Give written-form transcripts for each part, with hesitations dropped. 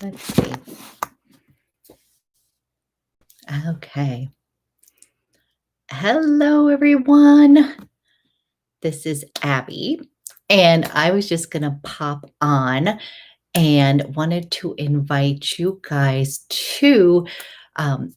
Let's see. Okay. Hello, everyone. This is Abby, and I was just going to pop on and wanted to invite you guys to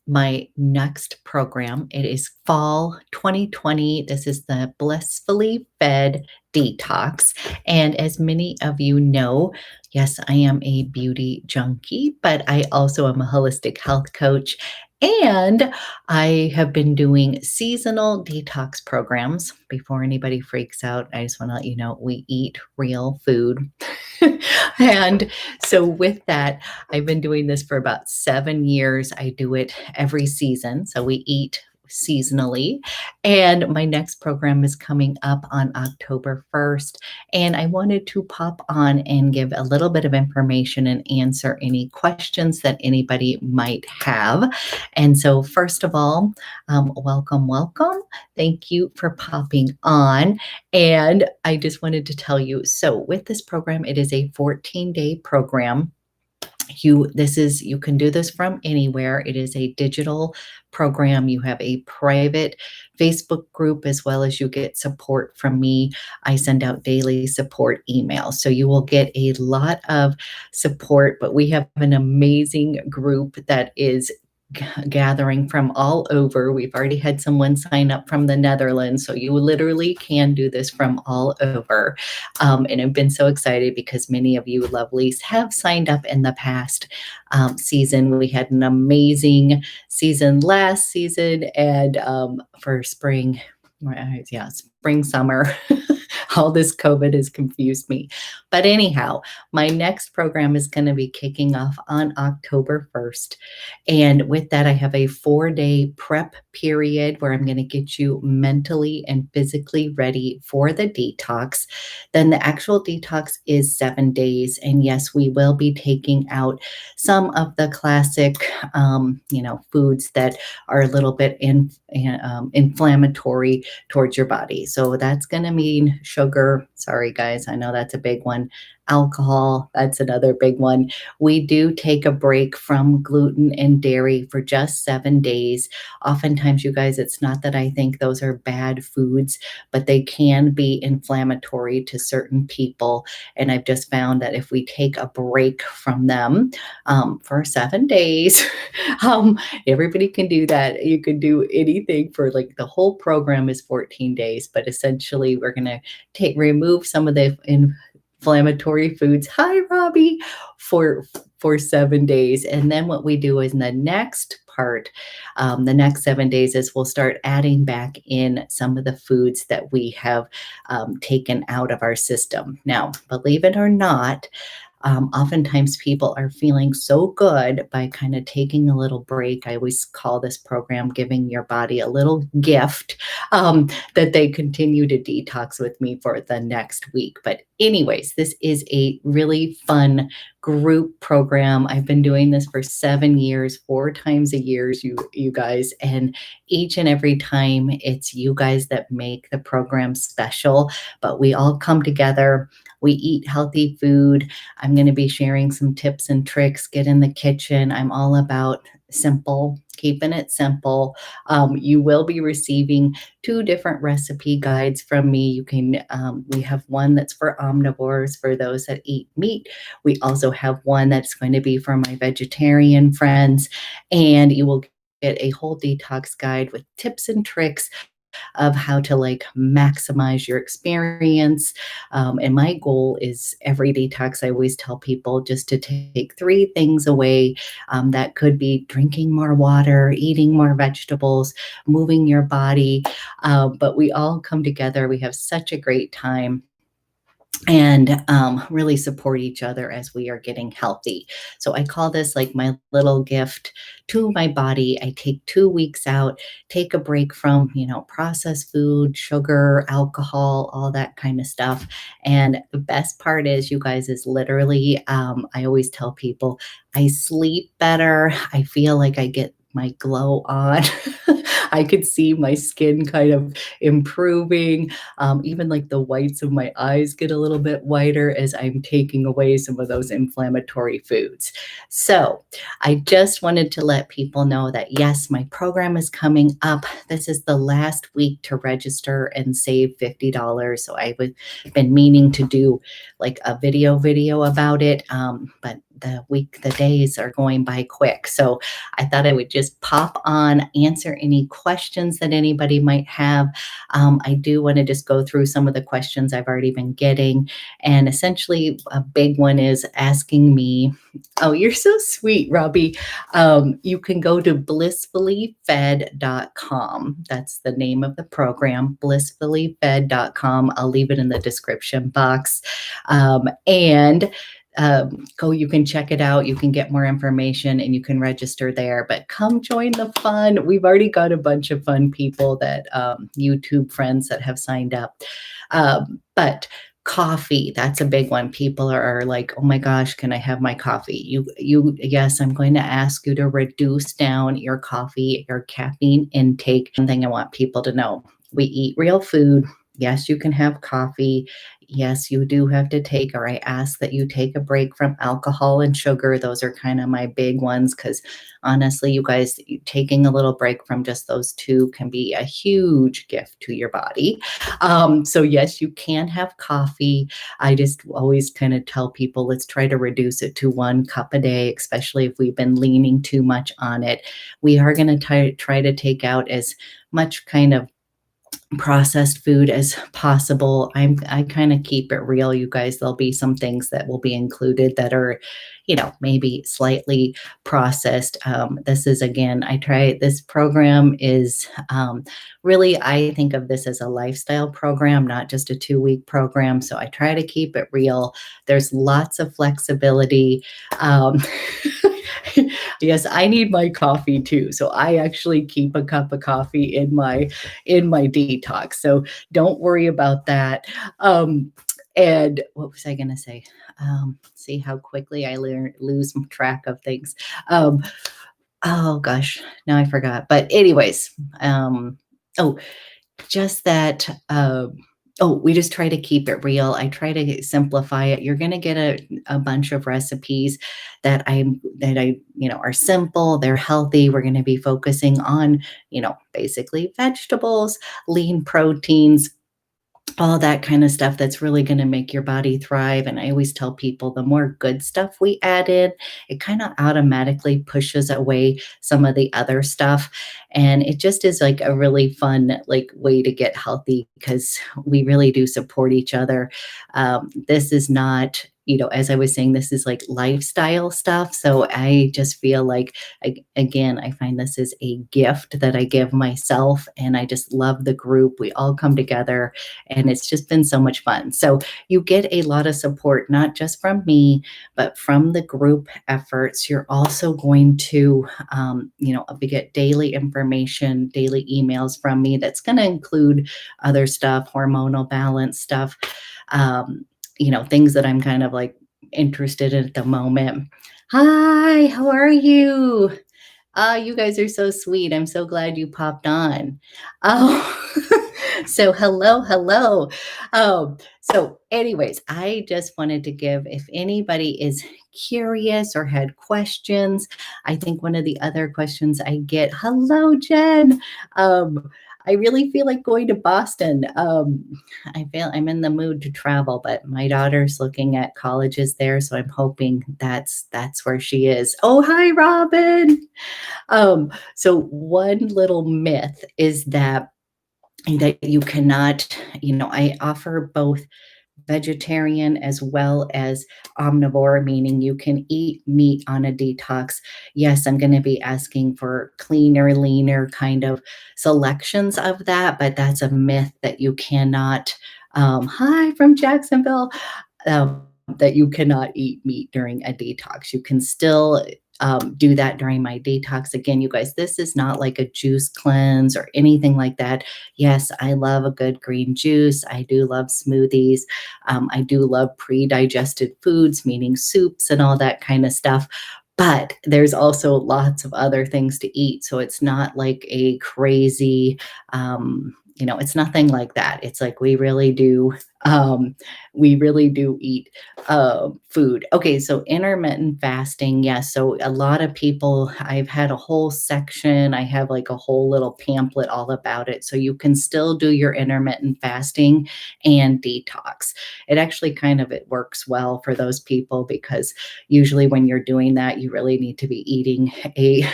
my next program. It is fall 2020. This is the Blissfully Fed Detox. And as many of you know, yes, I am a beauty junkie, but I also am a holistic health coach. And I have been doing seasonal detox programs. Before anybody freaks out, I just want to let you know we eat real food. And so, with that, I've been doing this for about 7 years. I do it every season. So, we eat seasonally. And my next program is coming up on October 1st. And I wanted to pop on and give a little bit of information and answer any questions that anybody might have. And so, first of all, welcome. Thank you for popping on. And I just wanted to tell you, so with this program, it is a 14-day program. You can do this from anywhere. It is a digital program. You have a private Facebook group as well as you get support from me. I send out daily support emails. So you will get a lot of support, but we have an amazing group that is gathering from all over. We've already had someone sign up from the Netherlands, so you literally can do this from all over. And I've been so excited because many of you lovelies have signed up in the past season. We had an amazing season last season, and for spring, summer. All this COVID has confused me. But anyhow, my next program is going to be kicking off on October 1st. And with that, I have a 4-day prep period where I'm going to get you mentally and physically ready for the detox. Then the actual detox is 7 days. And yes, we will be taking out some of the classic, foods that are a little bit inflammatory towards your body. So that's going to mean sugar. Sorry, guys. I know that's a big one. Alcohol, that's another big one. We do take a break from gluten and dairy for just 7 days. Oftentimes, you guys, it's not that I think those are bad foods, but they can be inflammatory to certain people. And I've just found that if we take a break from them for 7 days, everybody can do that. You can do anything for the whole program is 14 days, but essentially we're going to remove some of the inflammatory foods. Hi, Robbie, for 7 days. And then what we do is in the next part, the next 7 days is we'll start adding back in some of the foods that we have taken out of our system. Now, believe it or not, oftentimes people are feeling so good by kind of taking a little break. I always call this program giving your body a little gift that they continue to detox with me for the next week. But anyways, this is a really fun group program. I've been doing this for 7 years, 4 times a year, you guys, and each and every time it's you guys that make the program special, but we all come together. We eat healthy food. I'm going to be sharing some tips and tricks. Get in the kitchen. I'm all about simple, keeping it simple. You will be receiving 2 different recipe guides from me. We have one that's for omnivores, for those that eat meat. We also have one that's going to be for my vegetarian friends, and you will get a whole detox guide with tips and tricks of how to maximize your experience. And my goal is every detox, I always tell people just to take 3 things away. That could be drinking more water, eating more vegetables, moving your body. But we all come together. We have such a great time and really support each other as we are getting healthy. So I call this my little gift to my body. I take 2 weeks out, take a break from, processed food, sugar, alcohol, all that kind of stuff. And the best part is, you guys, is literally, I always tell people, I sleep better. I feel like I get my glow on. I could see my skin kind of improving. Even like the whites of my eyes get a little bit whiter as I'm taking away some of those inflammatory foods. So I just wanted to let people know that yes, my program is coming up. This is the last week to register and save $50. So I would been meaning to do like a video about it, but the days are going by quick. So I thought I would just pop on, answer any questions that anybody might have. I do want to just go through some of the questions I've already been getting. And essentially, a big one is asking me, oh, you're so sweet, Robbie. You can go to blissfullyfed.com. That's the name of the program, blissfullyfed.com. I'll leave it in the description box. And go, you can check it out. You can get more information and you can register there. But come join the fun. We've already got a bunch of fun people that YouTube friends that have signed up. But coffee, that's a big one. People are like, oh my gosh, can I have my coffee? Yes, I'm going to ask you to reduce down your coffee, your caffeine intake. One thing I want people to know, we eat real food. Yes, you can have coffee. Yes, you do have to take, or I ask that you take a break from alcohol and sugar. Those are kind of my big ones because honestly, you guys, taking a little break from just those two can be a huge gift to your body. So yes, you can have coffee. I just always kind of tell people, let's try to reduce it to 1 cup a day, especially if we've been leaning too much on it. We are going to try to take out as much kind of processed food as possible. I kind of keep it real, you guys. There'll be some things that will be included that are, maybe slightly processed. This is again, this program is really, I think of this as a lifestyle program, not just a 2-week program. So I try to keep it real. There's lots of flexibility. Um, yes, I need my coffee too. So I actually keep a cup of coffee in my detox. So don't worry about that. And what was I going to say? See how quickly I lose track of things. Oh gosh, now I forgot. But anyways, oh, just that. We just try to keep it real. I try to simplify it. You're going to get a bunch of recipes that are simple. They're healthy. We're going to be focusing on, basically vegetables, lean proteins, all that kind of stuff that's really going to make your body thrive. And I always tell people the more good stuff we add in, it kind of automatically pushes away some of the other stuff. And it just is like a really fun way to get healthy because we really do support each other. This is not, as I was saying, this is like lifestyle stuff. So I just feel like, again, I find this is a gift that I give myself. And I just love the group. We all come together and it's just been so much fun. So you get a lot of support, not just from me, but from the group efforts. You're also going to, get daily information, daily emails from me that's going to include other stuff, hormonal balance stuff, things that I'm kind of like interested in at the moment. Hi, how are you? You guys are so sweet. I'm so glad you popped on. Oh, so hello. So anyways, I just wanted to give, if anybody is curious or had questions, I think one of the other questions I get, hello, Jen. I really feel like going to Boston. I feel I'm in the mood to travel, but my daughter's looking at colleges there, so I'm hoping that's where she is. Oh, hi, Robin. So one little myth is that you cannot, I offer both vegetarian as well as omnivore, meaning you can eat meat on a detox. Yes, I'm going to be asking for cleaner, leaner kind of selections of that, but that's a myth that you cannot. Hi from Jacksonville. That you cannot eat meat during a detox. You can still do that during my detox. Again, you guys, this is not like a juice cleanse or anything like that. Yes, I love a good green juice. I do love smoothies. I do love pre-digested foods, meaning soups and all that kind of stuff. but there's also lots of other things to eat. So it's not like a crazy, it's nothing like that. It's like um, we really do eat food. Okay, so intermittent fasting, yes. So a lot of people, I've had a whole section, I have like a whole little pamphlet all about it. So you can still do your intermittent fasting and detox. It actually it works well for those people because usually when you're doing that, you really need to be eating a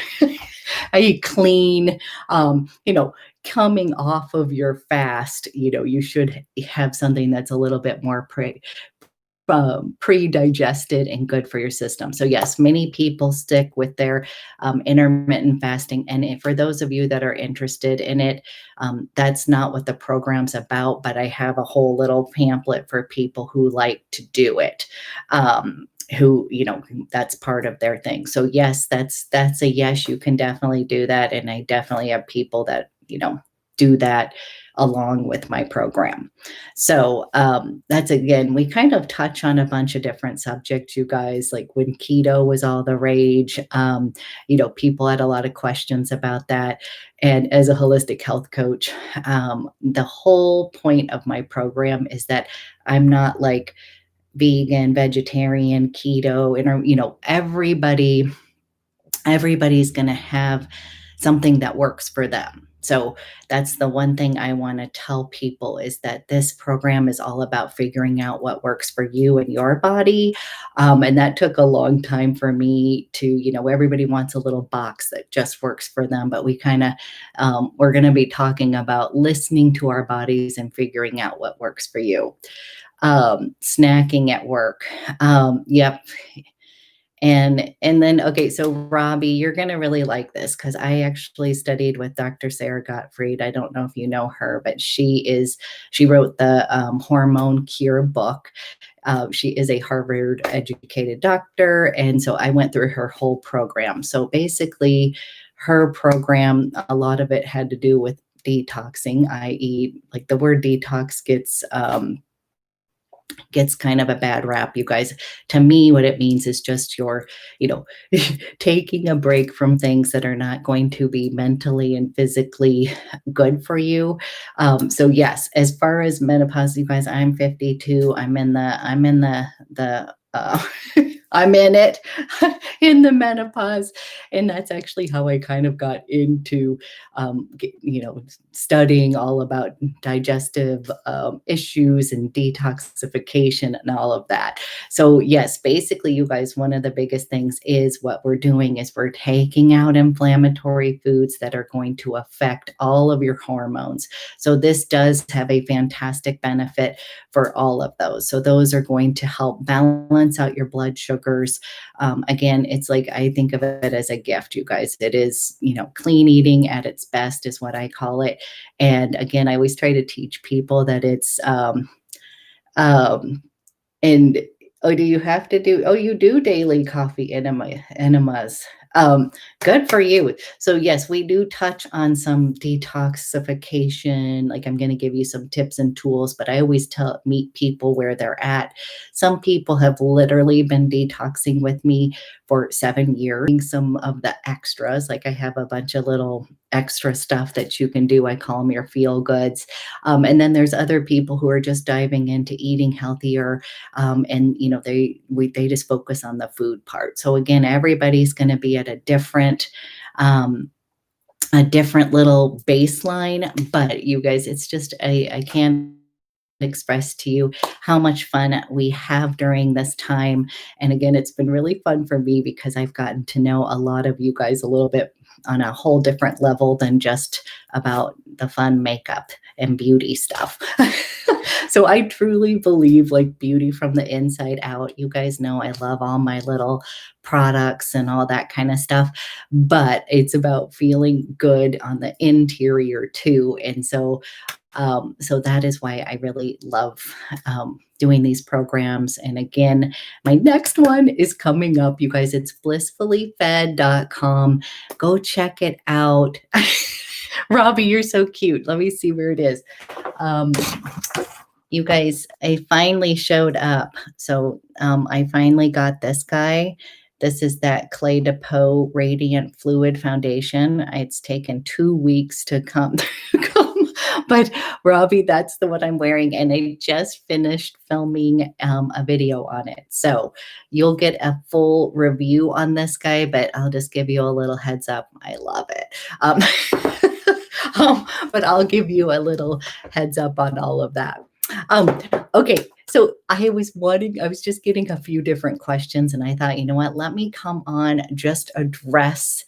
a clean, coming off of your fast, you should have something that's a little bit more pre-digested and good for your system. So yes, many people stick with their intermittent fasting. And for those of you that are interested in it, that's not what the program's about, but I have a whole little pamphlet for people who like to do it. Who that's part of their thing. So yes, that's a yes, you can definitely do that, and I definitely have people that do that along with my program. So that's, again, we kind of touch on a bunch of different subjects, you guys. Like when keto was all the rage, people had a lot of questions about that. And as a holistic health coach, the whole point of my program is that I'm not like vegan, vegetarian, keto, and everybody's going to have something that works for them. So that's the one thing I want to tell people, is that this program is all about figuring out what works for you and your body. And that took a long time for me to, everybody wants a little box that just works for them. But we're going to be talking about listening to our bodies and figuring out what works for you. Snacking at work. Yep. And then, okay, so Robbie, you're gonna really like this because I actually studied with Dr. Sarah Gottfried. I don't know if you know her, but she wrote the Hormone Cure book. She is a Harvard educated doctor, and so I went through her whole program. So basically, her program, a lot of it had to do with detoxing, i.e., like the word detox gets kind of a bad rap, you guys. To me, what it means is just your, you know, taking a break from things that are not going to be mentally and physically good for you. So yes, as far as menopause, you guys, I'm 52. I'm in it in the menopause. And that's actually how I kind of got into, studying all about digestive issues and detoxification and all of that. So yes, basically, you guys, one of the biggest things is what we're doing is we're taking out inflammatory foods that are going to affect all of your hormones. So this does have a fantastic benefit for all of those. So those are going to help balance out your blood sugars. Again, it's like, I think of it as a gift, you guys. It is, clean eating at its best is what I call it. And again, I always try to teach people that it's, um, and oh, do you have to do, oh, you do daily coffee enemas. Um, Good for you. So yes, we do touch on some detoxification. Like I'm going to give you some tips and tools, but I always meet people where they're at. Some people have literally been detoxing with me for 7 years. Some of the extras, like I have a bunch of little extra stuff that you can do. I call them your feel goods. And then there's other people who are just diving into eating healthier, and they just focus on the food part. So again, everybody's going to be at um, a different little baseline, but you guys, it's just I can't express to you how much fun we have during this time. And again, it's been really fun for me because I've gotten to know a lot of you guys a little bit on a whole different level than just about the fun makeup and beauty stuff. So I truly believe like beauty from the inside out. You guys know I love all my little products and all that kind of stuff, but it's about feeling good on the interior too. And so that is why I really love doing these programs. And again, my next one is coming up, you guys. It's blissfullyfed.com. Go check it out. Robbie, you're so cute. Let me see where it is. You guys, I finally showed up. So I finally got this guy. This is that Clé de Peau Radiant Fluid Foundation. It's taken 2 weeks to come come, but Robbie, that's the one I'm wearing, and I just finished filming, a video on it. So, you'll get a full review on this guy, but I'll just give you a little heads up. I love it. Um, but I'll give you a little heads up on all of that. Um, okay, so I was just getting a few different questions, and I thought, you know what, let me come on, just address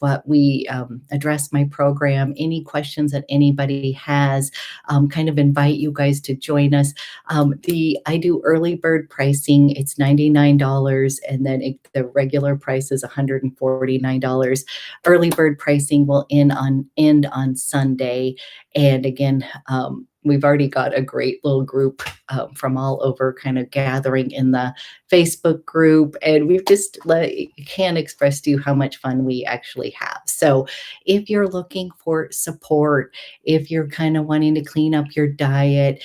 what we address my program, any questions that anybody has, kind of invite you guys to join us. The I do early bird pricing. It's $99, and then the regular price is $149. Early bird pricing will end on Sunday, and again, we've already got a great little group from all over, kind of gathering in the Facebook group, and we've just can't express to you how much fun we actually have. So if you're looking for support, if you're kind of wanting to clean up your diet,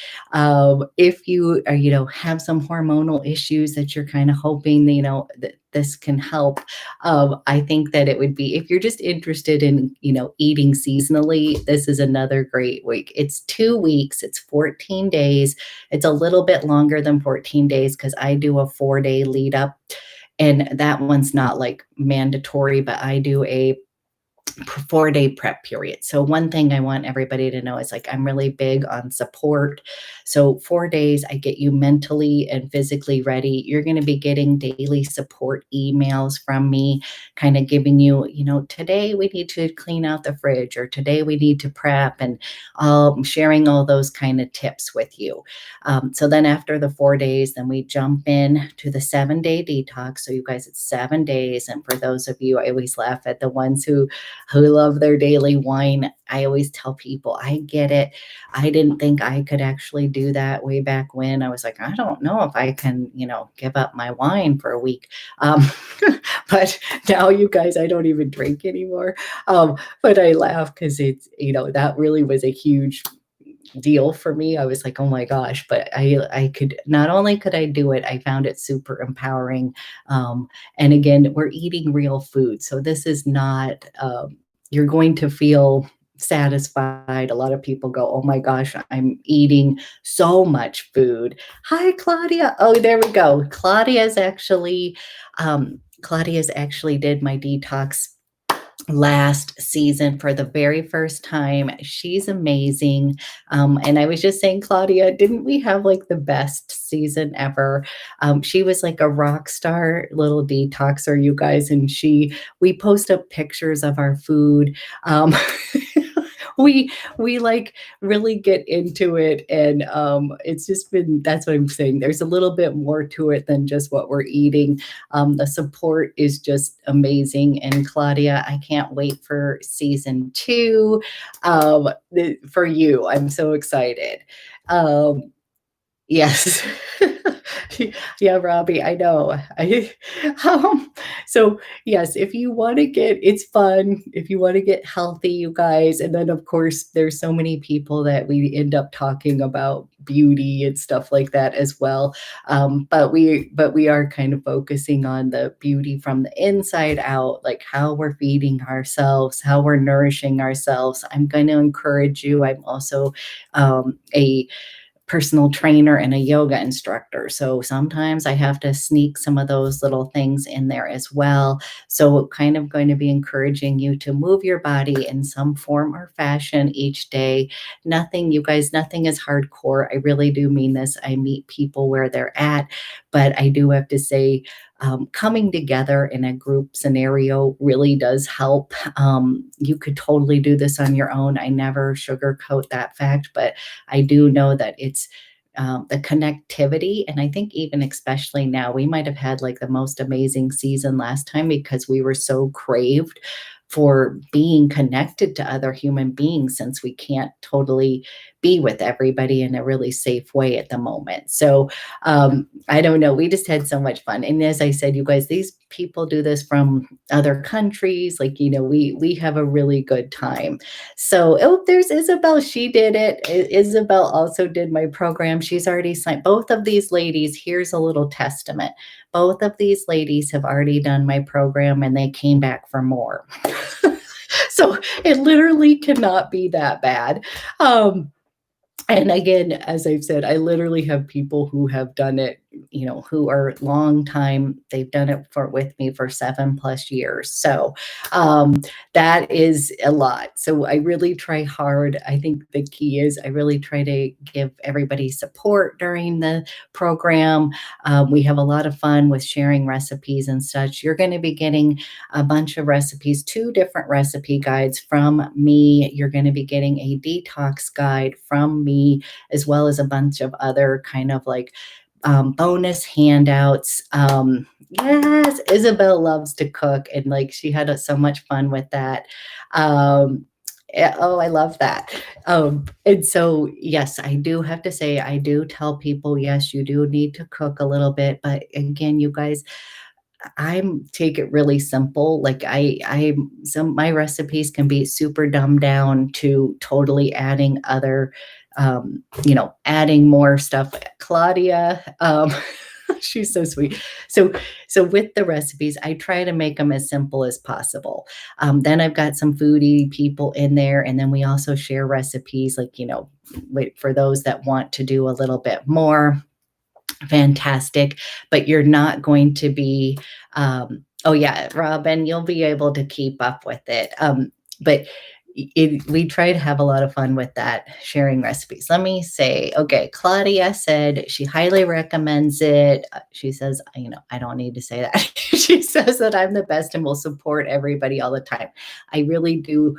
if you are, have some hormonal issues that you're kind of hoping, that this can help, I think that it would be, if you're just interested in, eating seasonally, this is another great week. It's 2 weeks, it's 14 days. It's a little bit longer than 14 days because I do a 4-day lead up, and that one's not like mandatory, but I do a 4-day prep period. So one thing I want everybody to know is, like, I'm really big on support. So 4 days, I get you mentally and physically ready. You're going to be getting daily support emails from me, kind of giving you, today we need to clean out the fridge, or today we need to prep, and sharing all those kind of tips with you. So then after the 4 days, then we jump in to the 7-day detox. So you guys, it's 7 days. And for those of you, I always laugh at the ones who love their daily wine. I always tell people, I get it. I didn't think I could actually do that way back when. I was like, I don't know if I can, give up my wine for a week. But now, you guys, I don't even drink anymore. But I laugh because it's, that really was a huge deal for me. I was like, oh my gosh, but I could, not only could I do it, I found it super empowering. And again, we're eating real food. So this is not, you're going to feel satisfied. A lot of people go, oh my gosh, I'm eating so much food. Hi, Claudia. Oh, there we go. Claudia's actually did my detox last season for the very first time. She's amazing. And I was just saying, Claudia, didn't we have like the best season ever? She was like a rock star little detoxer, you guys. And we post up pictures of our food. We like really get into it, and it's just been, that's what I'm saying, there's a little bit more to it than just what we're eating. The support is just amazing, and Claudia, I can't wait for season 2 for you. I'm so excited. Yes. Yeah, Robbie, I know. So yes, if you want to it's fun. If you want to get healthy, you guys, and then of course there's so many people that we end up talking about beauty and stuff like that as well. But we are kind of focusing on the beauty from the inside out, like how we're feeding ourselves, how we're nourishing ourselves. I'm going to encourage you. I'm also a personal trainer and a yoga instructor. So sometimes I have to sneak some of those little things in there as well. So kind of going to be encouraging you to move your body in some form or fashion each day. Nothing, you guys, nothing is hardcore. I really do mean this. I meet people where they're at, but I do have to say, coming together in a group scenario really does help. You could totally do this on your own. I never sugarcoat that fact, but I do know that it's the connectivity. And I think even especially now, we might have had like the most amazing season last time because we were so craved for being connected to other human beings, since we can't totally be with everybody in a really safe way at the moment. So I don't know. We just had so much fun. And as I said, you guys, these people do this from other countries. Like, we have a really good time. So, oh, there's Isabel. She did it. Isabel also did my program. She's already signed. Both of these ladies, here's a little testament. Both of these ladies have already done my program and they came back for more. So it literally cannot be that bad. And again, as I've said, I literally have people who have done it, who are long time. They've done it with me for 7+ years. So that is a lot. So I really try hard. I think the key is I really try to give everybody support during the program. We have a lot of fun with sharing recipes and such. You're going to be getting a bunch of recipes, 2 different recipe guides from me. You're going to be getting a detox guide from me, as well as a bunch of other kind of like bonus handouts. Yes, Isabel loves to cook, and like she had so much fun with that. Oh, I love that. And so, yes, I do have to say, I do tell people, yes, you do need to cook a little bit. But again, you guys, take it really simple. Like some my recipes can be super dumbed down to totally adding other, adding more stuff. Claudia, she's so sweet. So with the recipes, I try to make them as simple as possible. Then I've got some foodie people in there, and then we also share recipes, like, for those that want to do a little bit more. Fantastic, but you're not going to be, oh yeah, Robin, you'll be able to keep up with it. But we try to have a lot of fun with that, sharing recipes. Let me say, okay, Claudia said she highly recommends it. She says, I don't need to say that. She says that I'm the best and will support everybody all the time. I really do.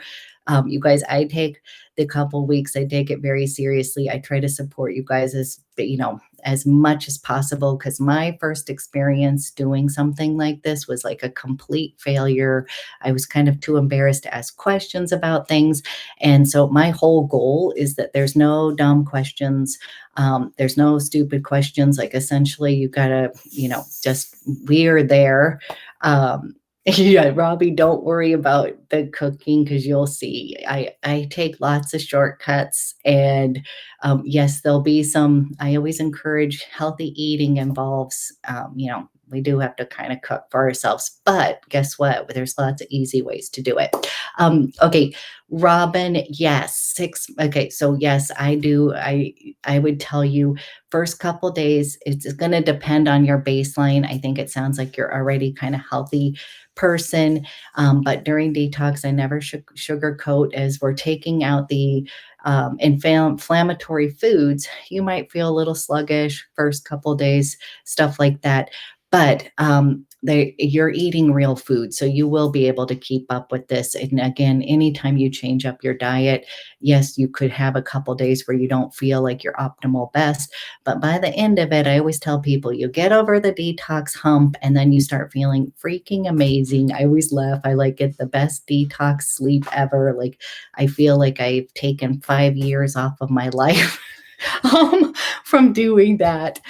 You guys, I take the couple weeks, I take it very seriously. I try to support you guys as much as possible, because my first experience doing something like this was like a complete failure. I was kind of too embarrassed to ask questions about things. And so my whole goal is that there's no dumb questions. There's no stupid questions. Like, essentially, you gotta, just, we're there. Yeah, Robbie, don't worry about the cooking, because you'll see. I take lots of shortcuts, and yes, there'll be some. I always encourage healthy eating involves, we do have to kind of cook for ourselves, but guess what? There's lots of easy ways to do it. Okay, Robin, yes, 6. Okay, so yes, I do. I would tell you, first couple days, it's going to depend on your baseline. I think it sounds like you're already kind of healthy person. But during detox, I never sugarcoat. As we're taking out the inflammatory foods, you might feel a little sluggish first couple days, stuff like that. But you're eating real food, so you will be able to keep up with this. And again, anytime you change up your diet, yes, you could have a couple days where you don't feel like your optimal best. But by the end of it, I always tell people, you get over the detox hump and then you start feeling freaking amazing. I always laugh. I like get the best detox sleep ever. Like, I feel like I've taken 5 years off of my life from doing that.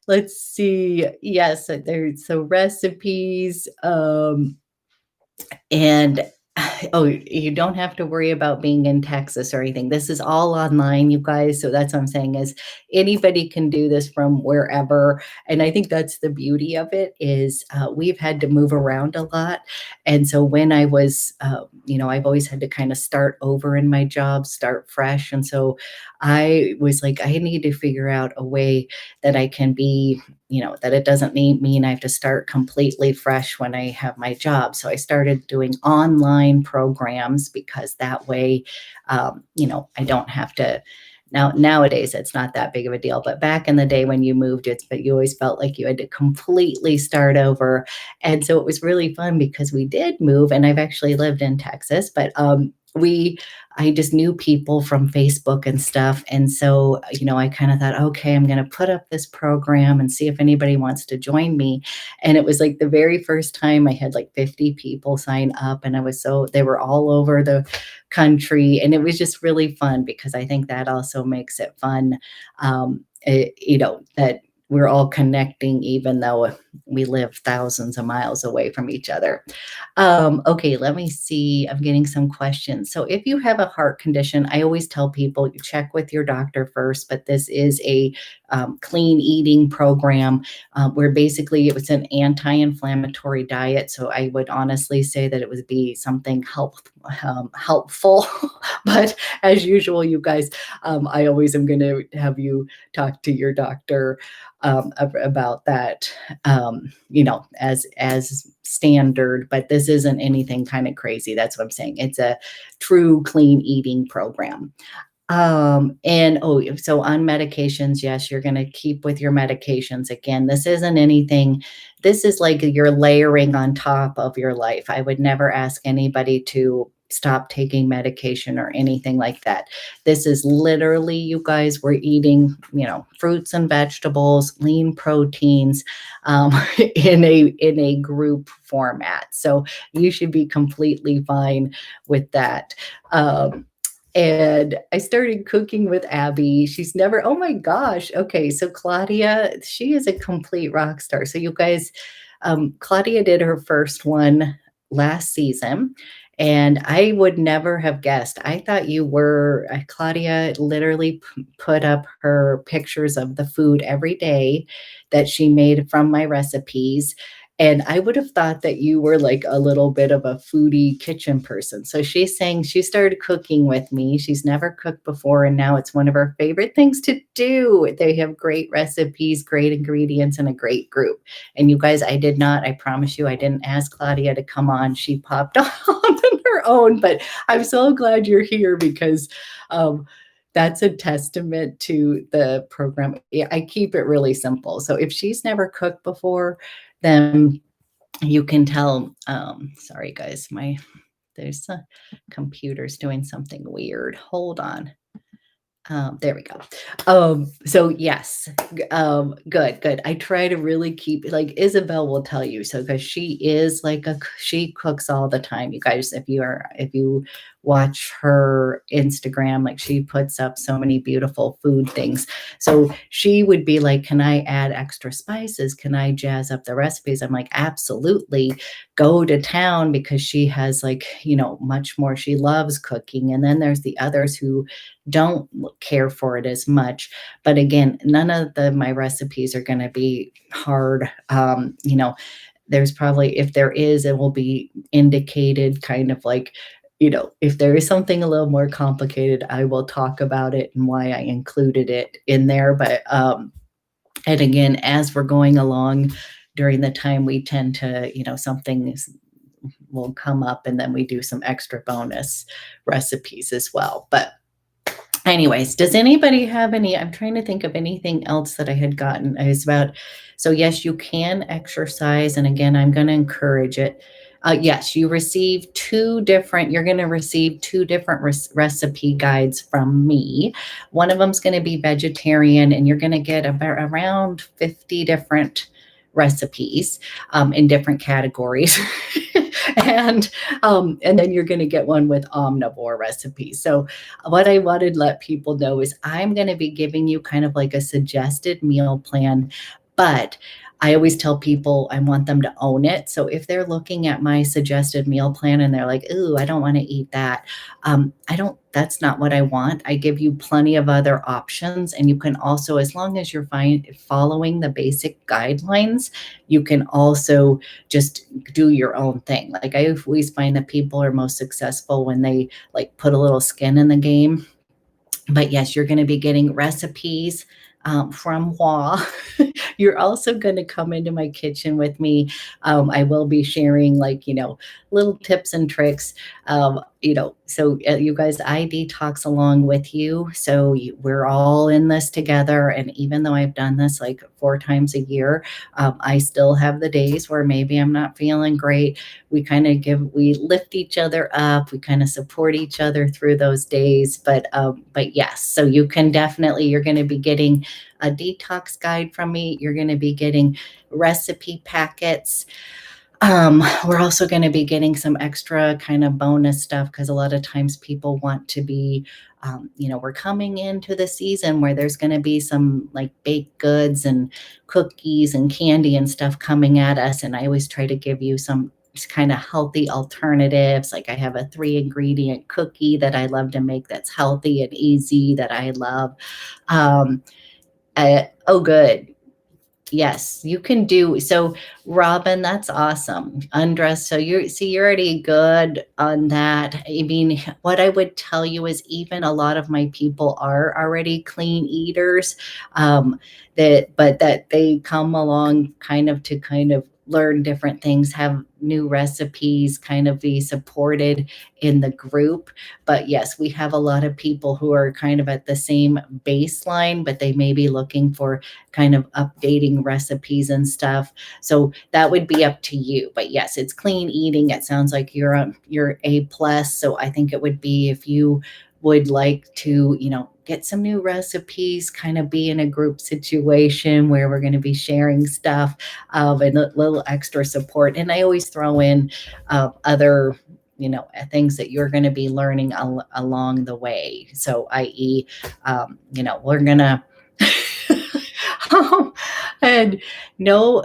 Let's see. Yes, there's so recipes. And oh, you don't have to worry about being in Texas or anything. This is all online, you guys. So that's what I'm saying, is anybody can do this from wherever. And I think that's the beauty of it, is we've had to move around a lot. And so when I was, I've always had to kind of start over in my job, start fresh. And so I was like, I need to figure out a way that I can be, that it doesn't mean I have to start completely fresh when I have my job. So I started doing online programs, because that way, I don't have to. Nowadays, it's not that big of a deal. But back in the day when you moved, but you always felt like you had to completely start over. And so it was really fun, because we did move, and I've actually lived in Texas, but we I just knew people from Facebook and stuff. And so, I kind of thought, okay, I'm going to put up this program and see if anybody wants to join me. And it was like the very first time I had like 50 people sign up, and they were all over the country. And it was just really fun because I think that also makes it fun. That we're all connecting, even though we live thousands of miles away from each other. Okay, let me see. I'm getting some questions. So, if you have a heart condition, I always tell people you check with your doctor first, but this is a clean eating program where basically it was an anti inflammatory diet. So, I would honestly say that it would be something helpful. But as usual, you guys, I always am going to have you talk to your doctor about that, as standard, but this isn't anything kind of crazy. That's what I'm saying. It's a true clean eating program. And so on medications, yes, you're going to keep with your medications. Again, this isn't anything, this is like you're layering on top of your life. I would never ask anybody to stop taking medication or anything like that. This is literally, you guys, we're eating, fruits and vegetables, lean proteins, in a group format. So you should be completely fine with that. And I started cooking with Abby. She's never, oh my gosh. Okay. So Claudia, she is a complete rock star. So you guys, Claudia did her first one last season. And I would never have guessed. I thought Claudia literally put up her pictures of the food every day that she made from my recipes. And I would have thought that you were like a little bit of a foodie kitchen person. So she's saying she started cooking with me. She's never cooked before, and now it's one of her favorite things to do. They have great recipes, great ingredients, and a great group. And you guys, I promise you, I didn't ask Claudia to come on. She popped on her own, but I'm so glad you're here because that's a testament to the program. I keep it really simple. So if she's never cooked before, then you can tell, sorry guys, there's a computer's doing something weird. Hold on. There we go. So yes, good. I try to really keep, like Isabel will tell you, so because she is like she cooks all the time. You guys, if you watch her Instagram, like she puts up so many beautiful food things. So she would be like, can I add extra spices? Can I jazz up the recipes? I'm like, absolutely, go to town, because she has like, much more. She loves cooking. And then there's the others who don't care for it as much. But again, none of my recipes are going to be hard. There's probably, if there is, it will be indicated kind of like, if there is something a little more complicated, I will talk about it and why I included it in there. But, and again, as we're going along during the time, we tend to, something will come up, and then we do some extra bonus recipes as well. But anyways, does anybody have I'm trying to think of anything else that I had gotten. So yes, you can exercise. And again, I'm going to encourage it. Yes, you're going to receive two different recipe guides from me. One of them is going to be vegetarian, and you're going to get around 50 different recipes in different categories. and then you're going to get one with omnivore recipes. So what I wanted to let people know is I'm going to be giving you kind of like a suggested meal plan, but I always tell people I want them to own it. So if they're looking at my suggested meal plan and they're like, ooh, I don't want to eat that. That's not what I want. I give you plenty of other options. And you can also, as long as you're following the basic guidelines, you can also just do your own thing. Like I always find that people are most successful when they like put a little skin in the game. But yes, you're going to be getting recipes from Hua. You're also going to come into my kitchen with me. I will be sharing little tips and tricks, So you guys, I detox along with you. So we're all in this together. And even though I've done this like 4 times a year, I still have the days where maybe I'm not feeling great. We lift each other up. We kind of support each other through those days. But yes, so you can definitely, you're going to be getting a detox guide from me. You're going to be getting recipe packets. We're also going to be getting some extra kind of bonus stuff because a lot of times people want to be, we're coming into the season where there's going to be some like baked goods and cookies and candy and stuff coming at us. And I always try to give you some kind of healthy alternatives. Like I have a 3 ingredient cookie that I love to make that's healthy and easy that I love. Um, oh, good. Yes, you can do so, Robin. That's awesome. Undress. So you're already good on that. I mean, what I would tell you is even a lot of my people are already clean eaters. That they come along kind of learn different things, have new recipes, kind of be supported in the group. But yes, we have a lot of people who are kind of at the same baseline, but they may be looking for kind of updating recipes and stuff. So that would be up to you. But yes, it's clean eating. It sounds like you're A plus. So I think it would be if you would like to, get some new recipes, kind of be in a group situation where we're going to be sharing stuff and a little extra support. And I always throw in other things that you're going to be learning along the way. So i.e., we're going to and no,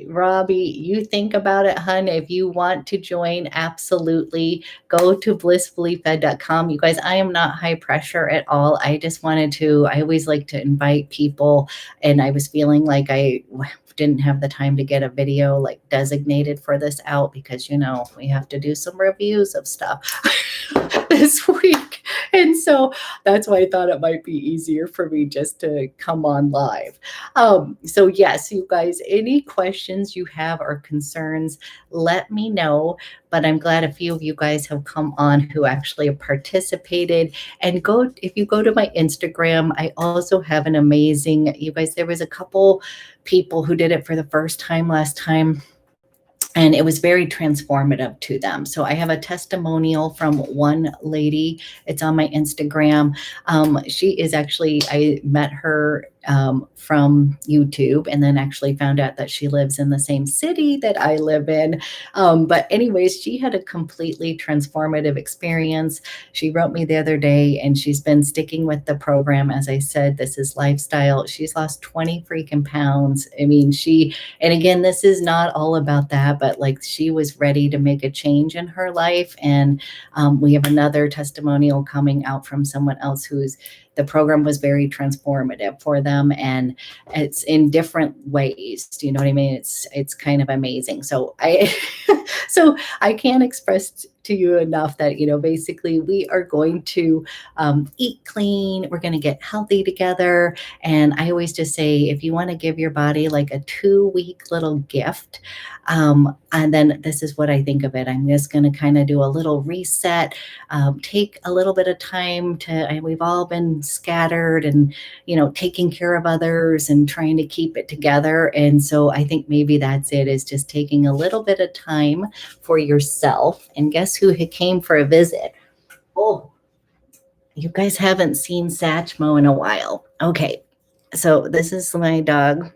Robbie, you think about it, hun. If you want to join, absolutely go to blissfullyfed.com. You guys, I am not high pressure at all. I always like to invite people, and I was feeling like I didn't have the time to get a video like designated for this out because we have to do some reviews of stuff this week. And so that's why I thought it might be easier for me just to come on live. So yes, you guys, any questions you have or concerns, let me know. But I'm glad a few of you guys have come on who actually have participated. And if you go to my Instagram, I also have an amazing, you guys, there was a couple people who did it for the first time last time, and it was very transformative to them. So I have a testimonial from one lady. It's on my Instagram. She is actually, I met her from YouTube and then actually found out that she lives in the same city that I live in. But anyways, she had a completely transformative experience. She wrote me the other day and she's been sticking with the program. As I said, this is lifestyle. She's lost 20 freaking pounds. I mean, and again, this is not all about that, but like she was ready to make a change in her life. And we have another testimonial coming out from someone else the program was very transformative for them, and it's in different ways. Do you know what I mean? It's kind of amazing. So I can't express to you enough that basically we are going to eat clean. We're going to get healthy together. And I always just say, if you want to give your body like a 2-week little gift, and then this is what I think of it. I'm just going to kind of do a little reset, take a little bit of time we've all been scattered and, taking care of others and trying to keep it together. And so I think maybe that's it, is just taking a little bit of time for yourself. And guess who came for a visit? Oh, you guys haven't seen Satchmo in a while. Okay. So this is my dog,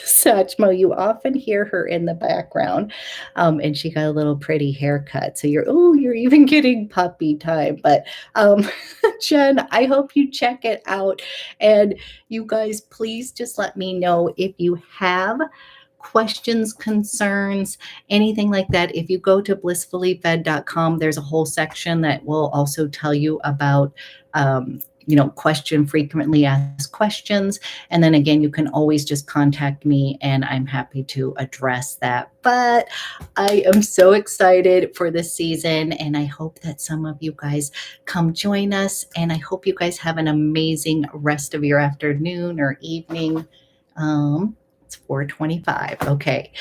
Satchmo. You often hear her in the background, and she got a little pretty haircut. So you're even getting puppy time. But Jen, I hope you check it out. And you guys, please just let me know if you have questions, concerns, anything like that. If you go to blissfullyfed.com, there's a whole section that will also tell you about frequently asked questions. And then again, you can always just contact me and I'm happy to address that. But I am so excited for this season and I hope that some of you guys come join us. And I hope you guys have an amazing rest of your afternoon or evening. It's 4:25. Okay.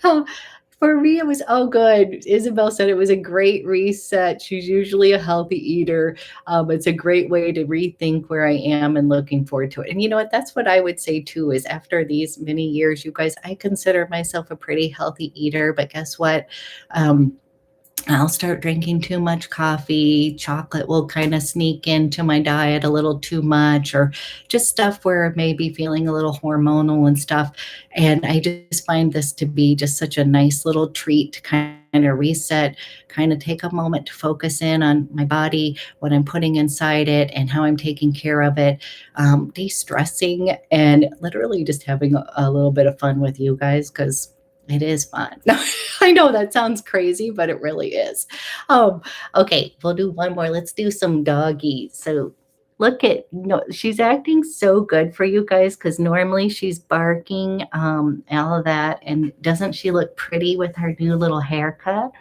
um, For me, it was oh good. Isabel said it was a great reset. She's usually a healthy eater. It's a great way to rethink where I am and looking forward to it. And you know what? That's what I would say too, is after these many years, you guys, I consider myself a pretty healthy eater, but guess what? Um, I'll start drinking too much coffee. Chocolate will kind of sneak into my diet a little too much, or just stuff where maybe feeling a little hormonal and stuff. And I just find this to be just such a nice little treat to kind of reset, kind of take a moment to focus in on my body, what I'm putting inside it, and how I'm taking care of it, de stressing, and literally just having a little bit of fun with you guys because it is fun. I know that sounds crazy, but it really is. Um, okay, we'll do one more. Let's do some doggies. So look at, no, she's acting so good for you guys because normally she's barking, all of that. And doesn't she look pretty with her new little haircut?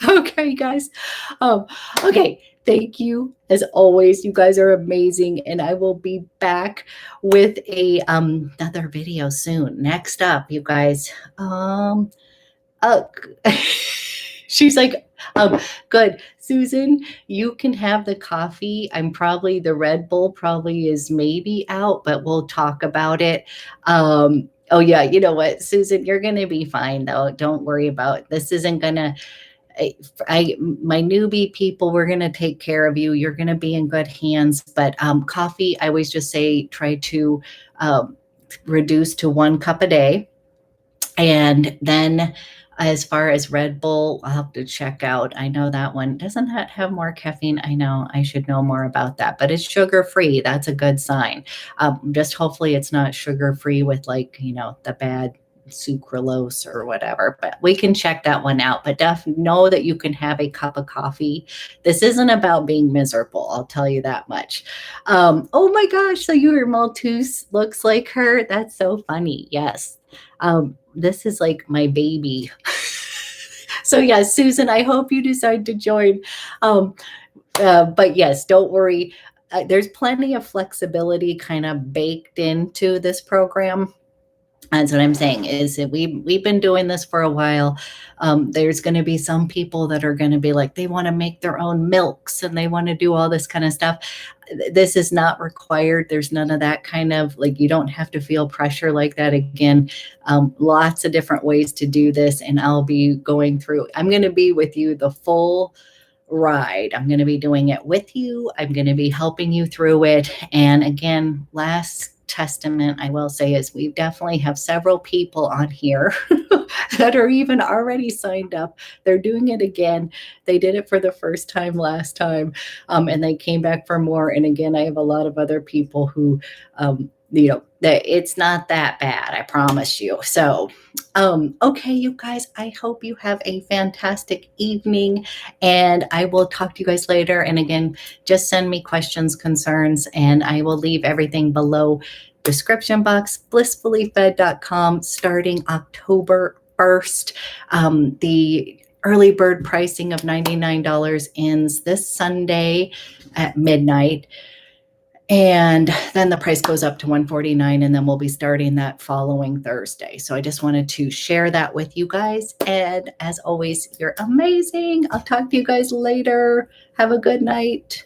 Okay, guys. Um, okay. Thank you. As always, you guys are amazing. And I will be back with a another video soon. Next up, you guys. Uh, she's like, good. Susan, you can have the coffee. I'm probably the Red Bull probably is maybe out, but we'll talk about it. Oh yeah, you know what, Susan, you're gonna be fine though. Don't worry about it. This isn't gonna my newbie people, we're going to take care of you. You're going to be in good hands. But coffee, I always just say try to reduce to 1 cup a day. And then as far as Red Bull, I'll have to check out. I know that one doesn't have more caffeine. I know I should know more about that, but it's sugar free. That's a good sign. Just hopefully it's not sugar free with like, you know, the bad sucralose or whatever, but we can check that one out. But know that you can have a cup of coffee. This isn't about being miserable. I'll tell you that much. Oh my gosh. So your Maltese looks like her. That's so funny. Yes. This is like my baby. So yeah, Susan, I hope you decide to join. But yes, don't worry. There's plenty of flexibility kind of baked into this program. That's what I'm saying is that we've been doing this for a while. There's going to be some people that are going to be like, they want to make their own milks and they want to do all this kind of stuff. This is not required. There's none of that kind of like, you don't have to feel pressure like that. Again, lots of different ways to do this. And I'll be going through, I'm going to be with you the full ride. I'm going to be doing it with you. I'm going to be helping you through it. And again, last testament I will say is we definitely have several people on here that are even already signed up. They're doing it again. They did it for the first time last time, and they came back for more. And again, I have a lot of other people who, you know, that it's not that bad. I promise you. So, okay, you guys, I hope you have a fantastic evening and I will talk to you guys later. And again, just send me questions, concerns, and I will leave everything below description box, blissfullyfed.com, starting October 1st. The early bird pricing of $99 ends this Sunday at midnight. And then the price goes up to $149, and then we'll be starting that following Thursday. So I just wanted to share that with you guys. And as always, you're amazing. I'll talk to you guys later. Have a good night.